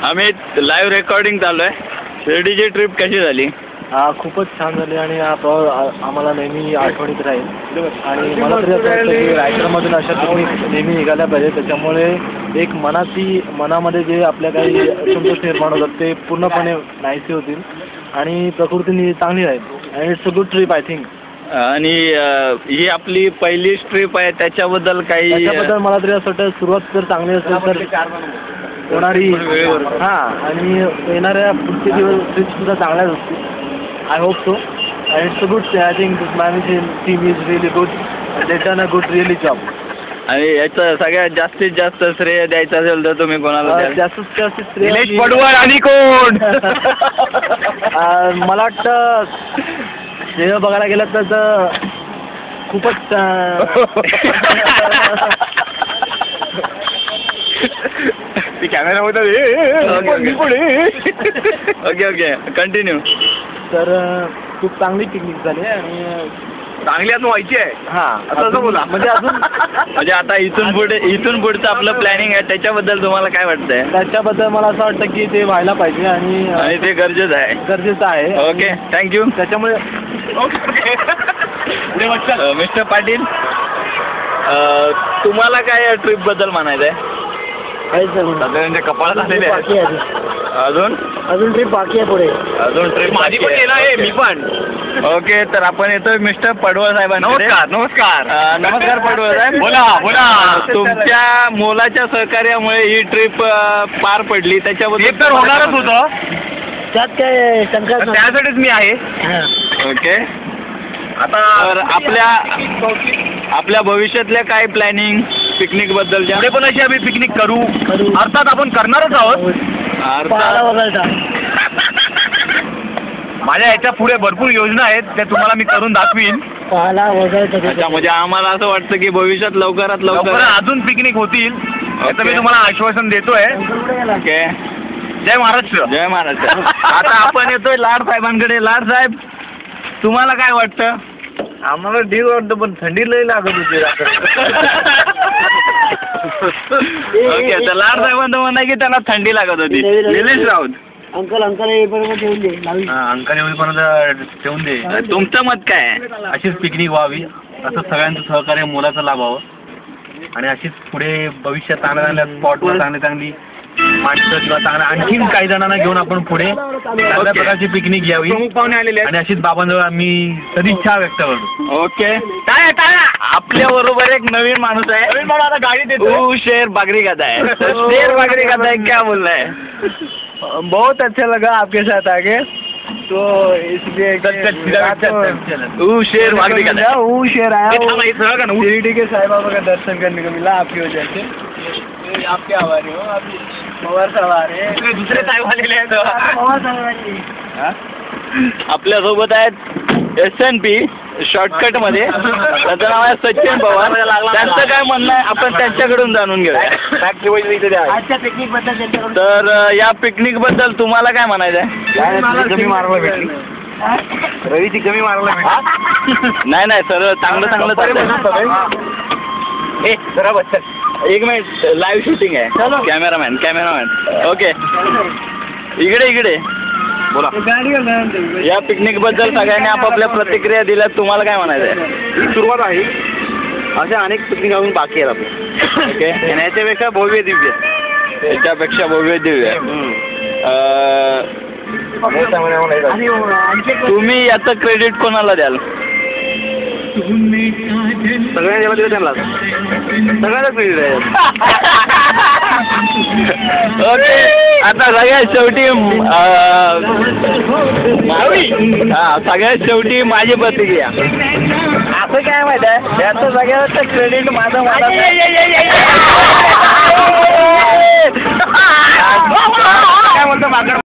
आम्ही live recording चालू आहे. शिर्डीची ट्रिप कशी झाली? खूपच छान झाली आणि हा प्रवास आम्हाला नेहमी आठवणीत राहील. आणि मला तरी असं वाटतं की रायगडमधून अशा पिकनिक नेहमी निघाल्या पाहिजे. त्याच्यामुळे एक मनामध्ये जे आपल्या काही असंतोष निर्माण होतात ते पूर्णपणे नाहीसे होतील आणि प्रकृती चांगली राहील. आणि it's a good trip I think. आणि ही आपली पहिलीच ट्रिप आहे, त्याच्याबद्दल मला तरी असं वाटतं सुरुवात जर चांगली असेल तर होणारी आणि येणाऱ्या पुढचे दिवस ट्रिपसुद्धा चांगल्याच असतील. I hope so. And it's a good I think this managing team is really good. They done a good really job. आणि याचं सगळ्यात जास्तीत जास्त श्रेय द्यायचं असेल तर तुम्ही कोणाला द्याल? जास्तीत जास्त श्रेय निलेश पडवळ आणि कोण? मला वाटतं श्रेय बघायला गेलं तर खूपच ती कॅमेरा होता. Okay continue. तर खूप चांगली पिकनिक झाली आणि चांगली अजून व्हायची आहे. असं बोला. म्हणजे आता इथून पुढचं आपलं प्लॅनिंग आहे, त्याच्याबद्दल तुम्हाला काय वाटतंय? त्याच्याबद्दल मला असं वाटतं की ते व्हायला पाहिजे आणि ते गरजेचं आहे. Okay thank you. त्याच्यामुळे मिस्टर पाटील, तुम्हाला काय या ट्रिप बद्दल म्हणायचं आहे? साधारण कपाळात आलेले आहे. अजून ट्रिप बाकी आहे पुढे. अजून ट्रिप माझी पण येणार आहे. मी पण. ओके, तर आपण येतोय मिस्टर पडवळ साहेबांकडे. नमस्कार पडवळ साहेब. बोला. तुमच्या मोलाच्या सहकार्यामुळे ही ट्रिप पार पडली, त्याच्याबद्दल तर होणारच होतं. त्यात काय शंका त्यासाठीच मी आहे. ओके. आता आपल्या भविष्यातल्या काय प्लॅनिंग पिकनिक बद्दलच्या? पुढे पण अशी आम्ही पिकनिक करू. अर्थात आपण करणारच आहोत. माझ्या याच्या पुढे भरपूर योजना आहेत, त्या तुम्हाला मी करून दाखवीन. अच्छा, म्हणजे आम्हाला असं वाटतं की भविष्यात लवकरात लवकर अजून पिकनिक होतील, याचं मी तुम्हाला आश्वासन देतोय. ओके. जय महाराष्ट्र. जय महाराष्ट्र. आता आपण येतोय लाड साहेबांकडे. लाड साहेब, तुम्हाला काय वाटतं? आम्हाला ठीक वाटतं, पण थंडी लई लागत होती. ओके, तर लाड साहेबांचं म्हणणं आहे की त्यांना थंडी लागत होती. निलेश राऊत, अंकल येईपर्यंत ठेवून दे. अंकल येईपर्यंत ठेवून दे. तुमचं मत काय आहे? अशीच पिकनिक व्हावी, असं सगळ्यांचं सहकार्य मोलाचं लाभावं आणि अशीच पुढे भविष्यात चांगल्या स्पॉटवर चांगली माणसं किंवा चांगल्या आणखीन काही जणांना घेऊन आपण पुढे चांगल्या प्रकारची पिकनिक घ्यावी. प्रमुख पाहुणे आलेले आणि अशीच बाबांजवळ आम्ही सदिच्छा व्यक्त करतो. ओके. आपल्या बरोबर एक नवीन माणूस आहे. गाडी देतो. शेर बागरी गाता है. शेर बागरी गाता है, क्या बोल रहा है? बहुत अच्छा लगा आपके साथ आके, तो इसलिए शेर बागरी गाता है. शेर आया शिरडी के साईं बाबा का दर्शन करने को मिला आपकी वजह से. आपके आभारी हो. आप पवार साहेब आ रहे हैं. दुसरे साहेब आलेले आहेत. पवार साहेबांनी आपल्या सोबत आहेत SNP शॉर्टकट मध्ये. त्याचं नाव आहे सचिन पवार. त्यांचं काय म्हणणं आहे आपण त्यांच्याकडून जाणून घेऊया. आजच्या पिकनिक बद्दल. तर या पिकनिक बद्दल तुम्हाला काय म्हणायचं आहे? कमी मारायला भेटली. रवीची कमी मारायला भेटली. नाही सर, चांगलं चाललंय. जरा बच्चा एक मिनिट, लाईव्ह शूटिंग आहे. कॅमेरामॅन. ओके, इकडे बोला. या पिकनिक बद्दल सगळ्यांनी आपापल्या प्रतिक्रिया दिल्यात. तुम्हाला काय म्हणायचं आहे? ही सुरुवात आहे. अशा अनेक पिकनिक अजून बाकी आहेत आपले. ओके. आणि याच्यापेक्षा भव्य दिव्य. त्याच्यापेक्षा भव्य दिव्य. तुम्ही याचं क्रेडिट कोणाला द्याल? सगळ्यांना जेव्हा दिलं त्यांना सगळ्यांना क्रेडिट आहे. ओके. आता सगळ्यात शेवटी माझी प्रतिक्रिया. असं काय माहित आहे, याचं सगळ्यात क्रेडिट माझं मला काय म्हणतो.